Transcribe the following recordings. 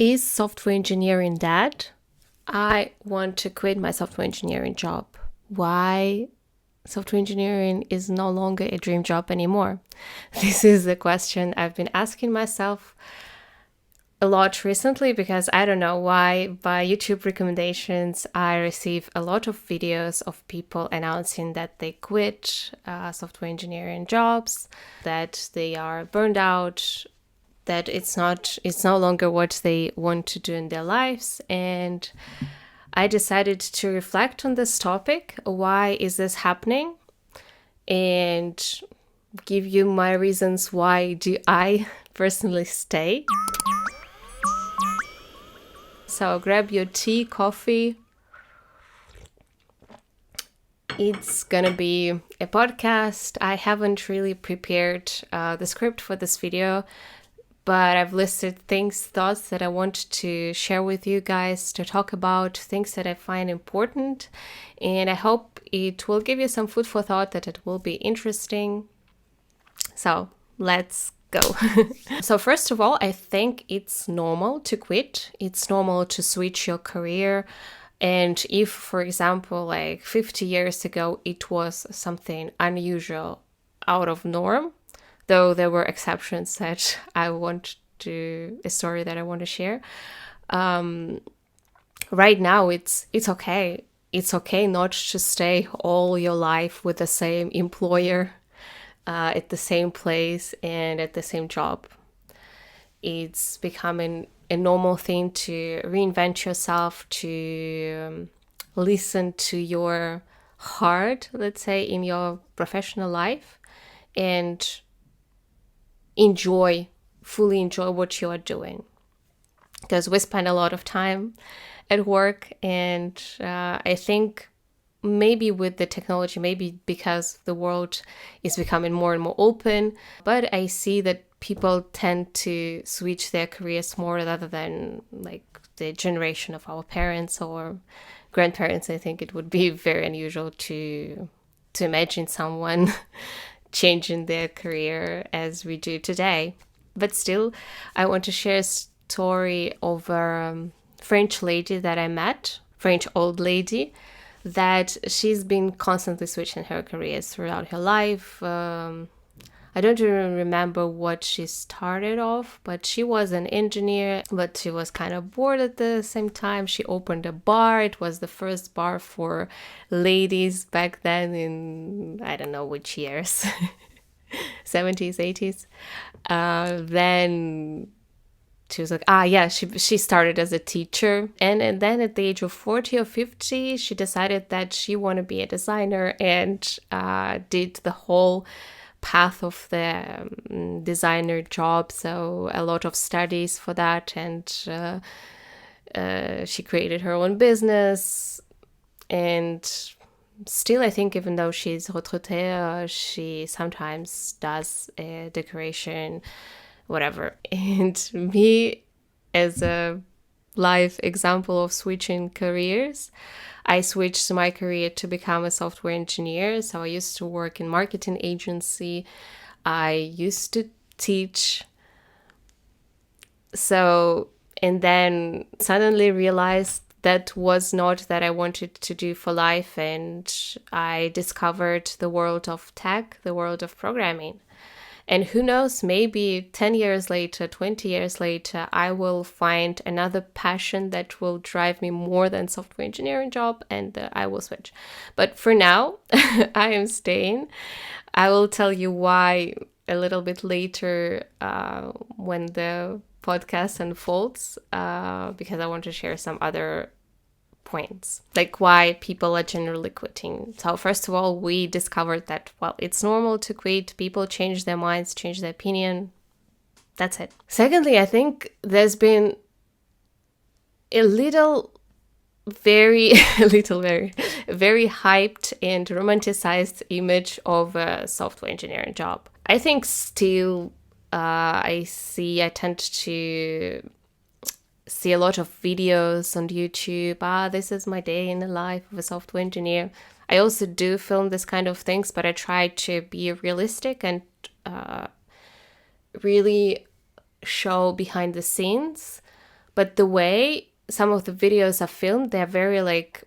Is software engineering dead? I want to quit my software engineering job. Why software engineering is no longer a dream job anymore? This is the question I've been asking myself a lot recently because I don't know why. By YouTube recommendations, I receive a lot of videos of people announcing that they quit software engineering jobs, that they are burned out, that it's no longer what they want to do in their lives. And I decided to reflect on this topic. Why is this happening? And give you my reasons why do I personally stay. So grab your tea, coffee. It's gonna be a podcast. I haven't really prepared the script for this video, but I've listed thoughts that I want to share with you guys, to talk about things that I find important. And I hope it will give you some food for thought, that it will be interesting. So let's go. So first of all, I think it's normal to quit. It's normal to switch your career. And if, for example, like 50 years ago, it was something unusual, out of norm, though there were exceptions that a story that I want to share. Right now, it's okay. It's okay not to stay all your life with the same employer, at the same place and at the same job. It's becoming a normal thing to reinvent yourself, to listen to your heart, let's say, in your professional life, and fully enjoy what you are doing. Because we spend a lot of time at work, and I think maybe with the technology, maybe because the world is becoming more and more open, but I see that people tend to switch their careers more rather than like the generation of our parents or grandparents. I think it would be very unusual to imagine someone changing their career as we do today. But still, I want to share a story of a French lady that I met, French old lady, that she's been constantly switching her careers throughout her life. I don't even remember what she started off, but she was an engineer, but she was kind of bored at the same time. She opened a bar. It was the first bar for ladies back then in, I don't know which years, 70s, 80s. Then she was like, she started as a teacher. And then at the age of 40 or 50, she decided that she wanted to be a designer, and did the whole path of the designer job. So a lot of studies for that. And she created her own business. And still, I think, even though she's retraitée, she sometimes does a decoration, whatever. And me, as a live example of switching careers, I switched my career to become a software engineer. So I used to work in marketing agency. I used to teach. So, and then suddenly realized that was not that I wanted to do for life. And I discovered the world of tech, the world of programming. And who knows, maybe 10 years later, 20 years later, I will find another passion that will drive me more than software engineering job, and I will switch. But for now, I am staying. I will tell you why a little bit later, when the podcast unfolds, because I want to share some other points, like why people are generally quitting. So first of all, we discovered that, well, it's normal to quit. People change their minds, change their opinion. That's it. Secondly, I think there's been a very hyped and romanticized image of a software engineering job. I think still I tend to see a lot of videos on YouTube. This is my day in the life of a software engineer. I also do film this kind of things, but I try to be realistic and really show behind the scenes. But the way some of the videos are filmed, they're very like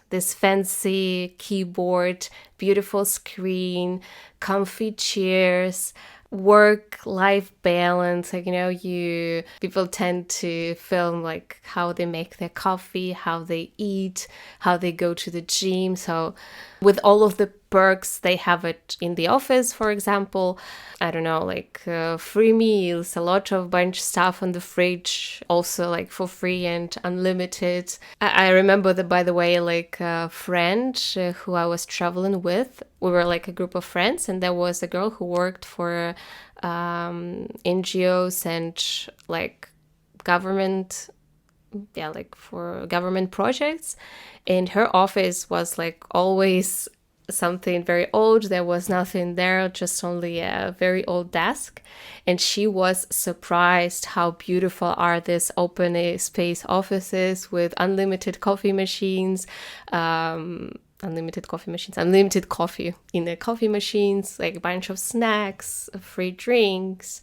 this fancy keyboard, beautiful screen, comfy chairs, work-life balance. Like, you people tend to film like how they make their coffee, how they eat, how they go to the gym. So with all of the perks they have it in the office, for example, I don't know, like free meals, a lot of bunch stuff on the fridge, also like for free and unlimited. I remember that, by the way, like a friend who I was traveling with, we were like a group of friends, and there was a girl who worked for NGOs and like government, like for government projects, and her office was like always something very old. There was nothing there, just only a very old desk, and she was surprised how beautiful are these open space offices with unlimited coffee machines, unlimited coffee in the coffee machines, like a bunch of snacks, free drinks,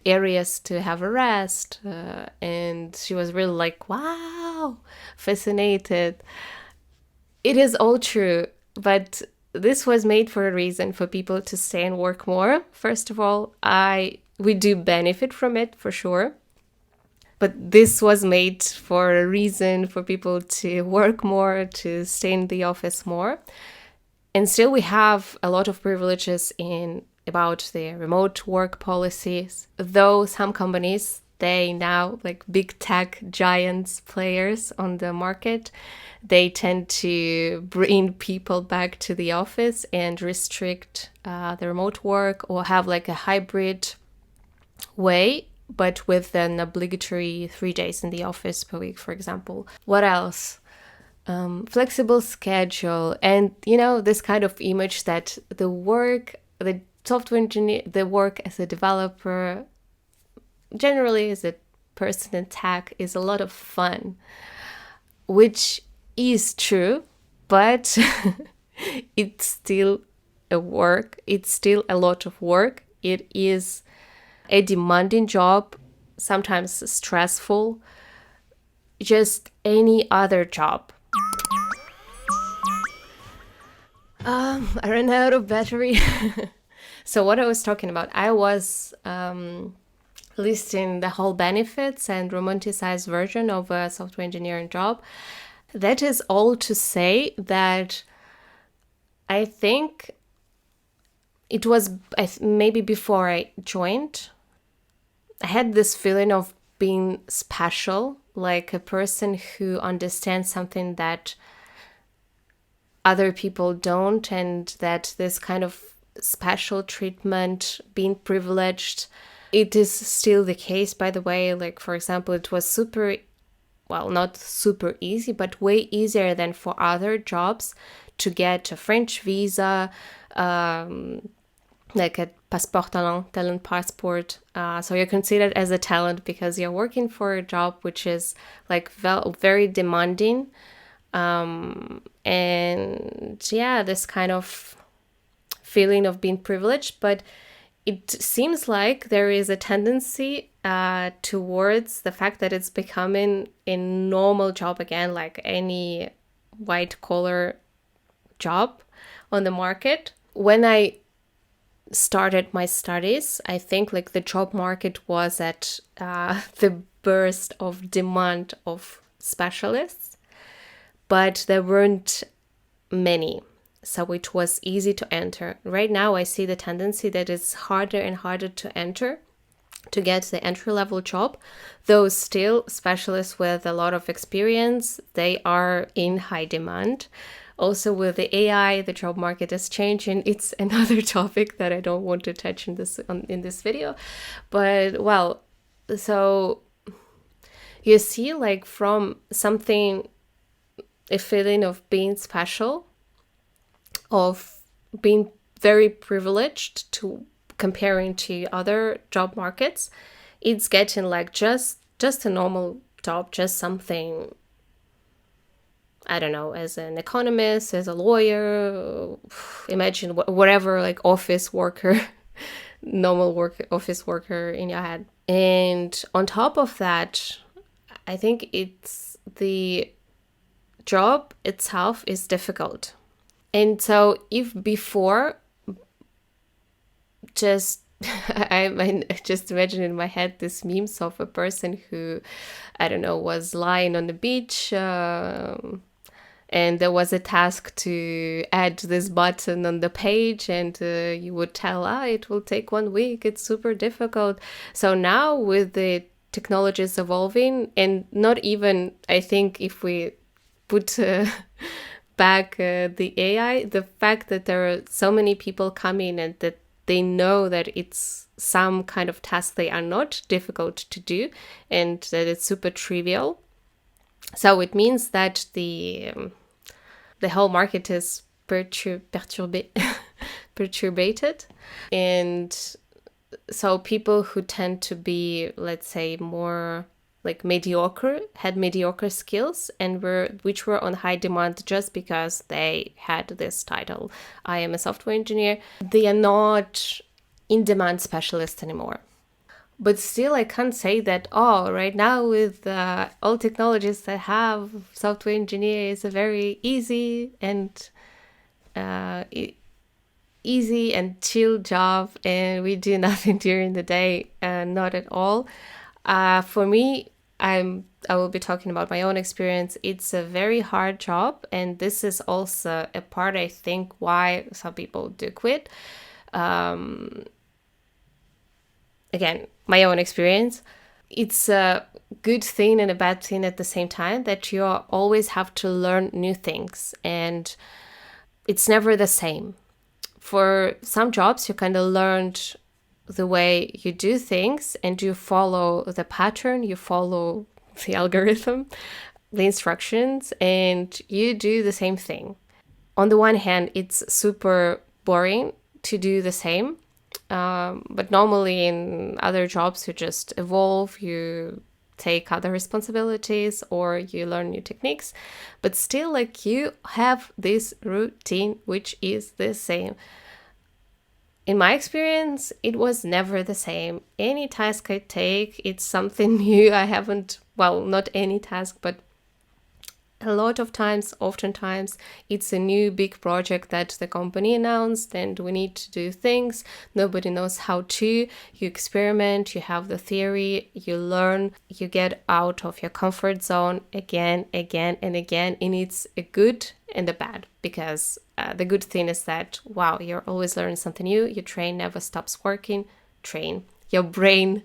areas to have a rest, and she was really like, wow, fascinated. It is all true, but this was made for a reason, for people to stay and work more. First of all, we do benefit from it for sure. But this was made for a reason, for people to work more, to stay in the office more. And still we have a lot of privileges in about the remote work policies, though some companies, they now, like big tech giants players on the market, they tend to bring people back to the office and restrict the remote work, or have like a hybrid way, but with an obligatory 3 days in the office per week, for example. What else? Flexible schedule, and this kind of image that the software engineer, the work as a developer, generally as a person in tech, is a lot of fun, which is true, but it's still a work. It's still a lot of work. It is a demanding job, sometimes stressful, just any other job. I ran out of battery. So what I was talking about, I was listing the whole benefits and romanticized version of a software engineering job. That is all to say that I think it was maybe before I joined, I had this feeling of being special, like a person who understands something that other people don't, and that this kind of special treatment, being privileged, it is still the case, by the way. Like, for example, it was not super easy, but way easier than for other jobs to get a French visa, like a passeport talent passport. So you're considered as a talent because you're working for a job which is like very demanding. And yeah, this kind of feeling of being privileged. But it seems like there is a tendency towards the fact that it's becoming a normal job again, like any white collar job on the market. When I started my studies, I think like the job market was at the burst of demand of specialists, but there weren't many. So it was easy to enter. Right now, I see the tendency that it's harder and harder to enter, to get the entry-level job, though still specialists with a lot of experience, they are in high demand. Also with the AI, the job market is changing. It's another topic that I don't want to touch in this video. But well, so you see, like from something, a feeling of being special, of being very privileged to comparing to other job markets, it's getting like just a normal job, just something, I don't know, as an economist, as a lawyer, imagine whatever, like office worker, normal office worker in your head. And on top of that, I think it's the job itself is difficult. And so if before just I just imagine in my head this memes of a person who, I don't know, was lying on the beach, and there was a task to add this button on the page, and you would tell, it will take 1 week, it's super difficult. So now with the technologies evolving, and not even, I think if we put back the AI, the fact that there are so many people coming and that they know that it's some kind of task they are not difficult to do and that it's super trivial. So it means that the whole market is perturbated. And so people who tend to be, let's say, more like mediocre, had mediocre skills and which were on high demand just because they had this title, I am a software engineer, they are not in demand specialists anymore. But still, I can't say that, right now with all technologies that have software engineer is a very easy and chill job, and we do nothing during the day. Not at all. For me, I will be talking about my own experience. It's a very hard job, and this is also a part, I think, why some people do quit. Again, my own experience. It's a good thing and a bad thing at the same time that you always have to learn new things, and it's never the same. For some jobs, you kind of learned the way you do things and you follow the pattern, you follow the algorithm, the instructions, and you do the same thing. On the one hand, it's super boring to do the same. But normally in other jobs, you just evolve, you take other responsibilities, or you learn new techniques. But still, like, you have this routine, which is the same. In my experience, it was never the same. Any task I take, it's something new. I haven't, well, not any task, but a lot of times, oftentimes, it's a new big project that the company announced and we need to do things. Nobody knows how to. You experiment, you have the theory, you learn, you get out of your comfort zone again and again. And it's a good and a bad, because the good thing is that, wow, you're always learning something new. Your brain never stops working. Your brain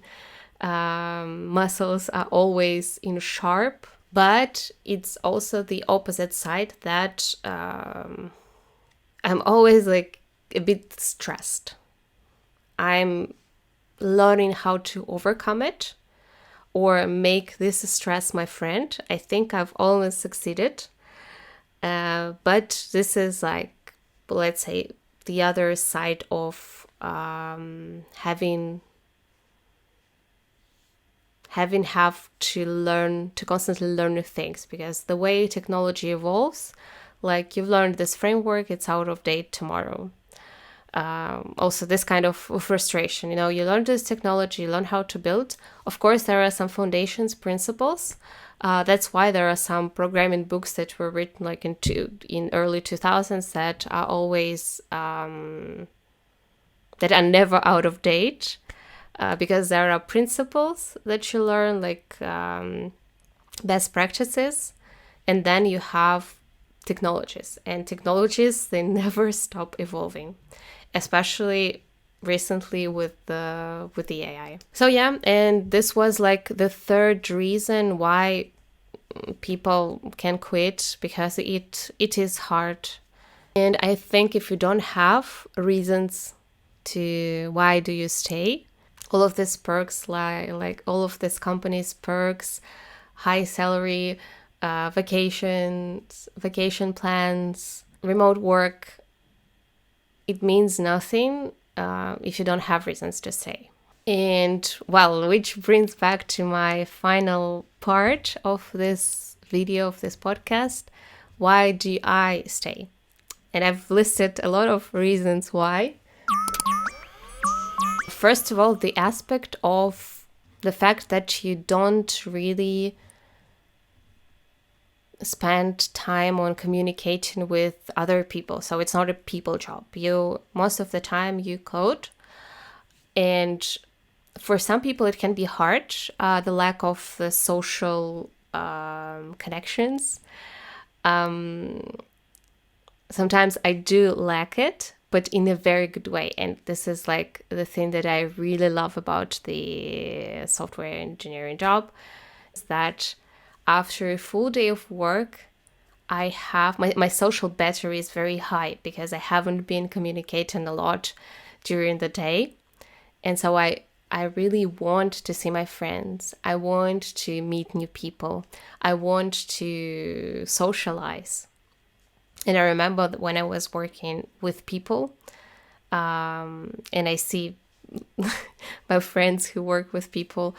muscles are always in sharp. But it's also the opposite side that I'm always like a bit stressed. I'm learning how to overcome it or make this stress my friend. I think I've almost succeeded. But this is like, let's say, the other side of having have to constantly learn new things, because the way technology evolves, like, you've learned this framework, it's out of date tomorrow. Also this kind of frustration, you learn this technology, you learn how to build. Of course, there are some foundations, principles. That's why there are some programming books that were written like in early 2000s that are always that are never out of date. Because there are principles that you learn, like best practices, and then you have technologies. And technologies, they never stop evolving, especially recently with the AI. So yeah, and this was like the third reason why people can quit, because it is hard. And I think if you don't have reasons to why do you stay, all of these perks, like all of these companies' perks, high salary, vacation plans, remote work, it means nothing if you don't have reasons to stay. And well, which brings back to my final part of this video, of this podcast. Why do I stay? And I've listed a lot of reasons why. First of all, the aspect of the fact that you don't really spend time on communicating with other people. So it's not a people job. You most of the time you code, and for some people it can be hard. The lack of the social connections. Sometimes I do lack it, but in a very good way. And this is like the thing that I really love about the software engineering job, is that after a full day of work, I have my social battery is very high because I haven't been communicating a lot during the day. And so I really want to see my friends. I want to meet new people. I want to socialize. And I remember that when I was working with people, and I see my friends who work with people,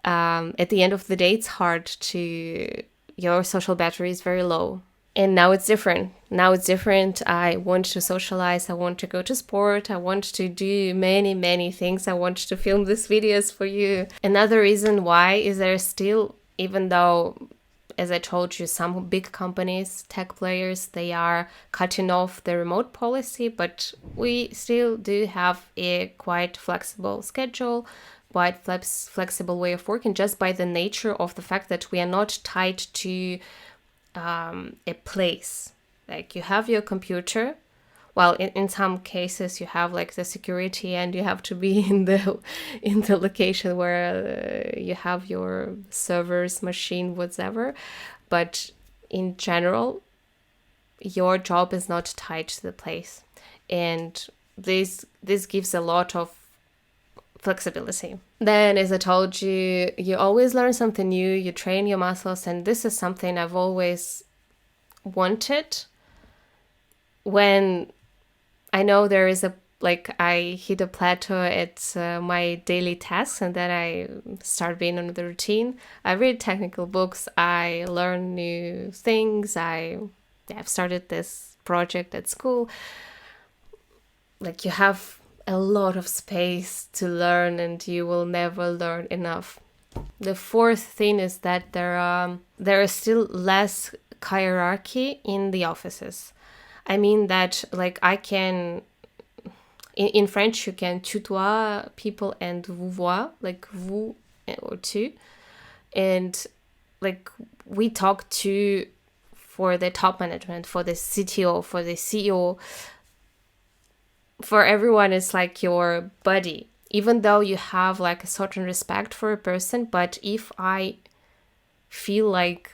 at the end of the day, it's hard to, your social battery is very low. And now it's different. Now it's different. I want to socialize. I want to go to sport. I want to do many, many things. I want to film these videos for you. Another reason why is there still, even though, as I told you, some big companies, tech players, they are cutting off the remote policy, but we still do have a quite flexible schedule, quite flexible way of working, just by the nature of the fact that we are not tied to a place. Like you have your computer. Well, in some cases you have like the security and you have to be in the location where you have your servers, machine, whatever. But in general, your job is not tied to the place, and this gives a lot of flexibility. Then, as I told you, you always learn something new, you train your muscles, and this is something I've always wanted. When I know there is I hit a plateau at my daily tasks, and then I start being on the routine. I read technical books, I learn new things, I've started this project at school. Like you have a lot of space to learn, and you will never learn enough. The fourth thing is that there is still less hierarchy in the offices. I mean that I can, in French you can tutoie people and vous voir, like vous or tu, and like we talk to, for the top management, for the CTO, for the CEO, for everyone it's like your buddy, even though you have like a certain respect for a person. But if I feel like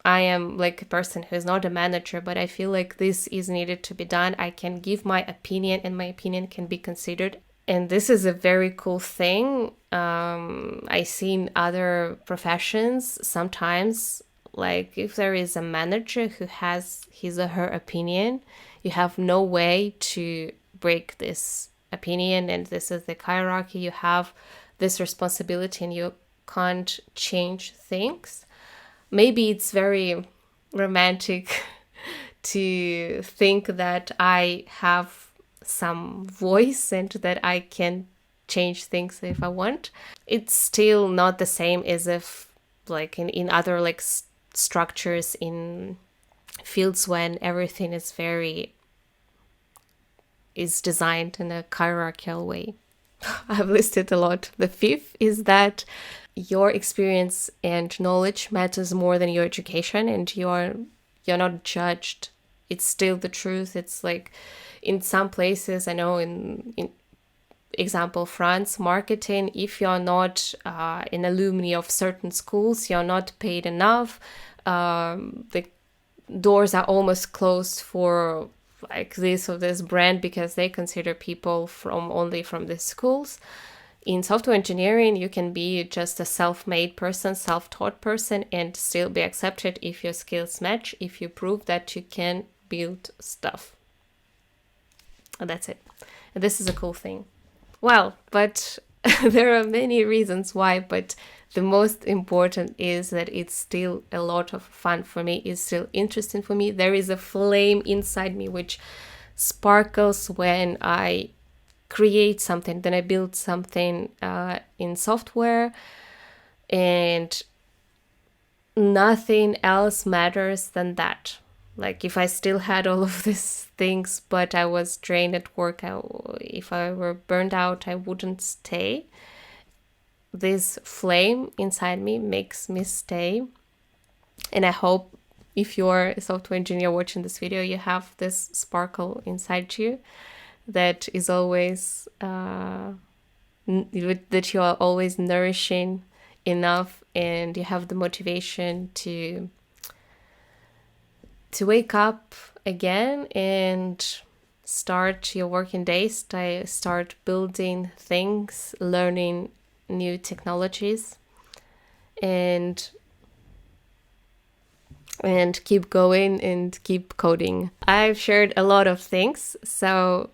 I am like a person who's not a manager, but I feel like this is needed to be done, I can give my opinion and my opinion can be considered. And this is a very cool thing. I see in other professions sometimes, like if there is a manager who has his or her opinion, you have no way to break this opinion, and this is the hierarchy. You have this responsibility and you can't change things. Maybe it's very romantic to think that I have some voice and that I can change things if I want. It's still not the same as if like in other like structures in fields when everything is designed in a hierarchical way. I've listed a lot. The fifth is that your experience and knowledge matters more than your education, and you're not judged. It's still the truth. It's like in some places, I know in example France, marketing, if you're not an alumni of certain schools, you're not paid enough. The doors are almost closed for like this or this brand because they consider people only from the schools. In software engineering, you can be just a self-made person, self-taught person, and still be accepted if your skills match, if you prove that you can build stuff. And that's it. And this is a cool thing. Well, but there are many reasons why, but the most important is that it's still a lot of fun for me. It's still interesting for me. There is a flame inside me which sparkles when I create something, then I build something in software, and nothing else matters than that. Like if I still had all of these things, but I was drained at work, if I were burned out, I wouldn't stay. This flame inside me makes me stay. And I hope if you're a software engineer watching this video, you have this sparkle inside you that is always, that you are always nourishing enough, and you have the motivation to wake up again and start your working days, start building things, learning new technologies, and keep going and keep coding. I've shared a lot of things, so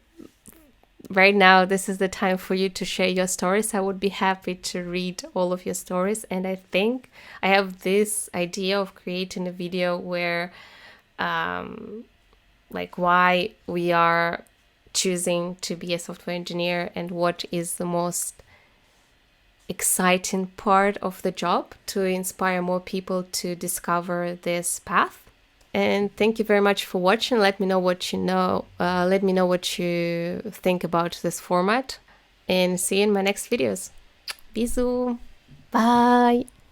right now this is the time for you to share your stories. I would be happy to read all of your stories, and I think I have this idea of creating a video where like why we are choosing to be a software engineer and what is the most exciting part of the job to inspire more people to discover this path. And thank you very much for watching. Let me know what you know. Let me know what you think about this format, and see you in my next videos. Bisous. Bye.